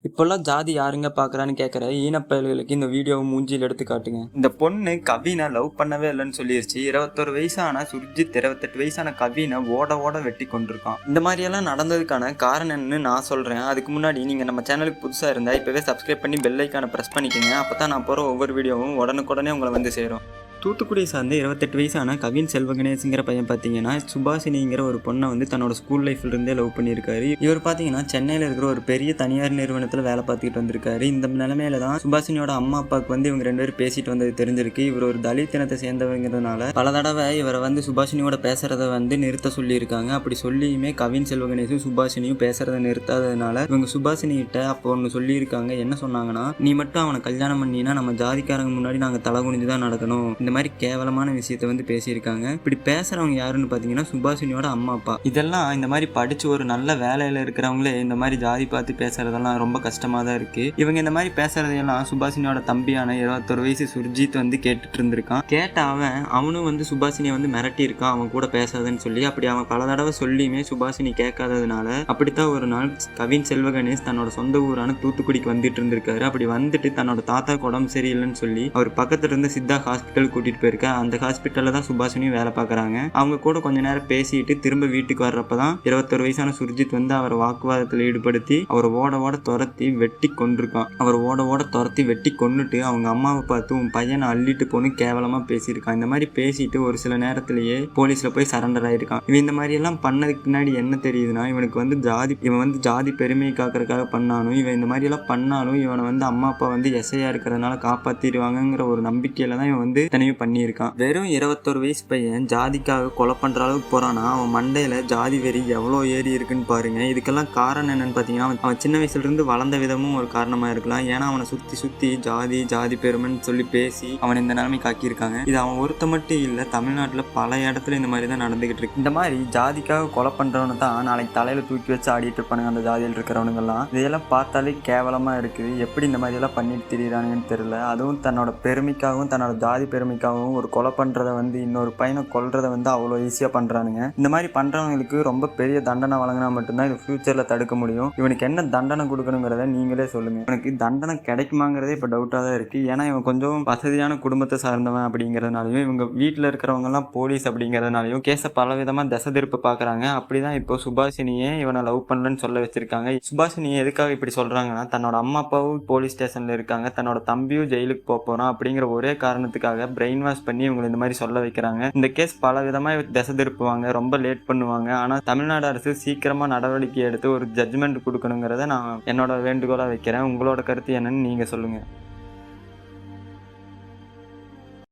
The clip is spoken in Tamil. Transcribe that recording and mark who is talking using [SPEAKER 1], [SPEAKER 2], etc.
[SPEAKER 1] இப்போல்லாம் ஜாதி யாருங்க பார்க்குறான்னு கேட்குற ஈனப்பயல்களுக்கு இந்த வீடியோவை மூஞ்சியில் எடுத்து காட்டுங்க. இந்த பொண்ணு கவினை லவ் பண்ணவே இல்லைன்னு சொல்லிருச்சு. 21 வயசான சுர்ஜித் 28 வயசான கவினை ஓட ஓட வெட்டி கொண்டிருக்கான். இந்த மாதிரியெல்லாம் நடந்ததுக்கான காரணம் என்னன்னு நான் சொல்கிறேன். அதுக்கு முன்னாடி நீங்கள் நம்ம சேனலுக்கு புதுசாக இருந்தால் இப்போவே சப்ஸ்கிரைப் பண்ணி பெல் ஐக்கானை ப்ரெஸ் பண்ணிக்கோங்க. அப்போ தான் நான் போகிற ஒவ்வொரு வீடியோவும் உடனுக்குடனே உங்களை வந்து சேரும். தூத்துக்குடி சார்ந்த 28 வயசான கவின் செல்வகணேஷ்ங்கிற பையன் பார்த்தீங்கன்னா சுபாஷினிங்கிற ஒரு பொண்ணை வந்து தன்னோட ஸ்கூல் லைஃப்லேருந்தே லவ் பண்ணியிருக்காரு. இவர் பார்த்தீங்கன்னா சென்னையில் இருக்கிற ஒரு பெரிய தனியார் நிறுவனத்தில் வேலை பார்த்துக்கிட்டு வந்திருக்காரு. இந்த நிலைமையில தான் சுபாஷினியோட அம்மா அப்பாவுக்கு வந்து இவங்க 2 பேரும் பேசிட்டு வந்தது தெரிஞ்சிருக்கு. இவர் ஒரு தலித் இனத்தை சேர்ந்தவங்கிறதுனால பல தடவை இவரை வந்து சுபாஷினியோட பேசுறத வந்து நிறுத்த சொல்லியிருக்காங்க. அப்படி சொல்லியுமே கவின் செல்வகணேஷும் சுபாஷினியும் பேசுறதை நிறுத்தாததுனால இவங்க சுபாஷினி கிட்ட அப்போ ஒன்று சொல்லியிருக்காங்க. என்ன சொன்னாங்கன்னா, நீ மட்டும் அவனை கல்யாணம் பண்ணினா நம்ம ஜாதிக்காரங்க முன்னாடி நாங்கள் தலை குனிஞ்சு தான் நடக்கணும். இந்த மாதிரி கேவலமான விஷயத்தை வந்து பேசியிருக்காங்க. இப்படி பேசுறவங்க யாருன்னு பார்த்தீங்கன்னா சுபாஷினியோட அம்மா அப்பா. இதெல்லாம் இந்த மாதிரி படிச்சு ஒரு நல்ல வேலையில இருக்கிறவங்களே இந்த மாதிரி ஜாதி பார்த்து பேசுறதெல்லாம் ரொம்ப கஷ்டமா தான் இருக்கு. இவங்க இந்த மாதிரி பேசுறதையெல்லாம் சுபாஷினியோட தம்பியான 21 வயசு சுர்ஜித் வந்து கேட்டுட்டு இருந்திருக்கான். கேட்ட அவனும் வந்து சுபாஷினியை வந்து மிரட்டி இருக்கான், அவன் கூட பேசாதன்னு சொல்லி. அப்படி அவன் பல தடவை சொல்லியுமே சுபாஷினி கேட்காததுனால அப்படித்தான் ஒரு நாள் கவின் செல்வகணேஷ் தன்னோட சொந்த ஊரான தூத்துக்குடிக்கு வந்துட்டு இருந்திருக்காரு. அப்படி வந்துட்டு தன்னோட தாத்தாக்கு உடம்பு சரியில்லைன்னு சொல்லி அவர் பக்கத்துல இருந்து சித்தா ஹாஸ்பிட்டல் கூட்டிட்டு போயிருக்க. அந்த ஹாஸ்பிட்டல்ல தான் சுபாஷினியும் வேலை பார்க்குறாங்க. அவங்க கூட கொஞ்ச நேரம் பேசிட்டு திரும்ப வீட்டுக்கு வர்றப்பதான் 21 வயசான சுர்ஜித் வந்து அவரை வாக்குவாதத்தில் ஈடுபடுத்தி அவரை ஓட ஓட துரத்தி வெட்டி கொண்டிருக்கான். அவர் ஓட ஓட துரத்தி வெட்டி கொண்டுட்டு அவங்க அம்மாவை பார்த்து உன் பையனை அள்ளிட்டு போன்னு கேவலமா பேசியிருக்கான். இந்த மாதிரி பேசிட்டு ஒரு சில நேரத்திலேயே போலீஸ்ல போய் சரண்டர் ஆயிருக்கான். இவன் இந்த மாதிரி எல்லாம் பண்ணதுக்கு பின்னாடி என்ன தெரியுதுன்னா, இவனுக்கு வந்து இவன் வந்து ஜாதி பெருமையை காக்கிறதுக்காக பண்ணாலும், இவன் இந்த மாதிரி எல்லாம் பண்ணாலும் இவனை வந்து அம்மா அப்பா வந்து எஸ்ஐயா இருக்கிறதுனால காப்பாத்திடுவாங்கிற ஒரு நம்பிக்கையில தான் இவன் வந்து தனியும் பண்ணியிருக்கான். வெறும் 21 வயசு பையன் ஜாதிக்காக கொலை பண்ற அளவுக்கு போறானா, அவன் மண்டையில ஜாதி வெறி எவ்வளோ ஏறி இருக்குன்னு பாருங்க. இதுக்கெல்லாம் காரணம் என்னன்னு பார்த்தீங்கன்னா, அவன் சின்ன வயசுல இருந்து வளர்ந்த விதமும் ஒரு காரணமா இருக்கலாம். ஏன்னா அவனை சுத்தி ஜாதி பெருமைன்னு சொல்லி பேசி அவன் இந்த நிலைமை காக்கியிருக்காங்க. இது அவன் ஒருத்த மட்டும் இல்லை, தமிழ்நாட்டில் பல இடத்துல இந்த மாதிரி தான் நடந்துகிட்டு இருக்கு. இந்த மாதிரி ஜாதிக்காக கொலை பண்றவனை தான் நாளைக்கு தலையில தூக்கி வச்சு ஆடிட்டு இருப்பானுங்க அந்த ஜாதியில் இருக்கிறவனுங்கெல்லாம். இதெல்லாம் பார்த்தாலே கேவலமா இருக்குது. எப்படி இந்த மாதிரி எல்லாம் பண்ணிட்டு திரியிறானுங்கன்னு தெரியல. அதுவும் தன்னோட பெருமைக்காகவும் தன்னோட ஜாதி பெருமைக்காகவும் ஒரு கொலை பண்றதை வந்து இன்னொரு பையனை கொல்றதை வந்து அவ்வளோ ஈஸியாக பண்ணுறானுங்க. இந்த மாதிரி பண்ணுறவங்களுக்கு ரொம்ப பெரிய தண்டனை வழங்கினா மட்டும்தான் இது ஃபியூச்சரில் தடுக்க முடியும். இவனுக்கு என்ன தண்டனை கொடுக்கணுங்கிறத நீங்களே சொல்லுங்கள். இவனுக்கு தண்டனை கிடைக்குமாங்கிறதே இப்போ டவுட்டாக தான் இருக்குது. ஏன்னா இவன் கொஞ்சம் வசதியான குடும்பத்தை சார்ந்தவன் அப்படிங்கிறதுனாலையும் இவங்க வீட்டில் இருக்கிறவங்கலாம் போலீஸ் அப்படிங்கிறதுனாலையும் கேஸை பல விதமாக திசை திருப்ப பார்க்குறாங்க. அப்படி தான் இப்போ சுபாஷினியே இவனை லவ் பண்ணலன்னு சொல்ல வச்சிருக்காங்க. சுபாஷினியை எதுக்காக இப்படி சொல்கிறாங்கன்னா, தன்னோட அம்மா அப்பாவும் போலீஸ் ஸ்டேஷனில் இருக்காங்க, தன்னோட தம்பியும் ஜெயிலுக்கு போகிறான் அப்படிங்கிற ஒரே காரணத்துக்காக பிரெயின் வாஷ் பண்ணி இவங்களை இந்த மாதிரி சொல்ல வைக்கிறாங்க. இந்த கேஸ் பல விதமாக திசை திருப்புவாங்க, ரொம்ப லேட் பண்ணுவாங்க. ஆனால் தமிழ்நாடு அரசு சீக்கிரமாக நடவடிக்கை எடுத்து ஒரு ஜட்ஜ்மெண்ட் கொடுக்கணுங்கிறத நான் என்னோட வேண்டுகோளாக வைக்கிறேன். உங்களோட கருத்து என்னன்னு நீங்கள் சொல்லுங்கள்.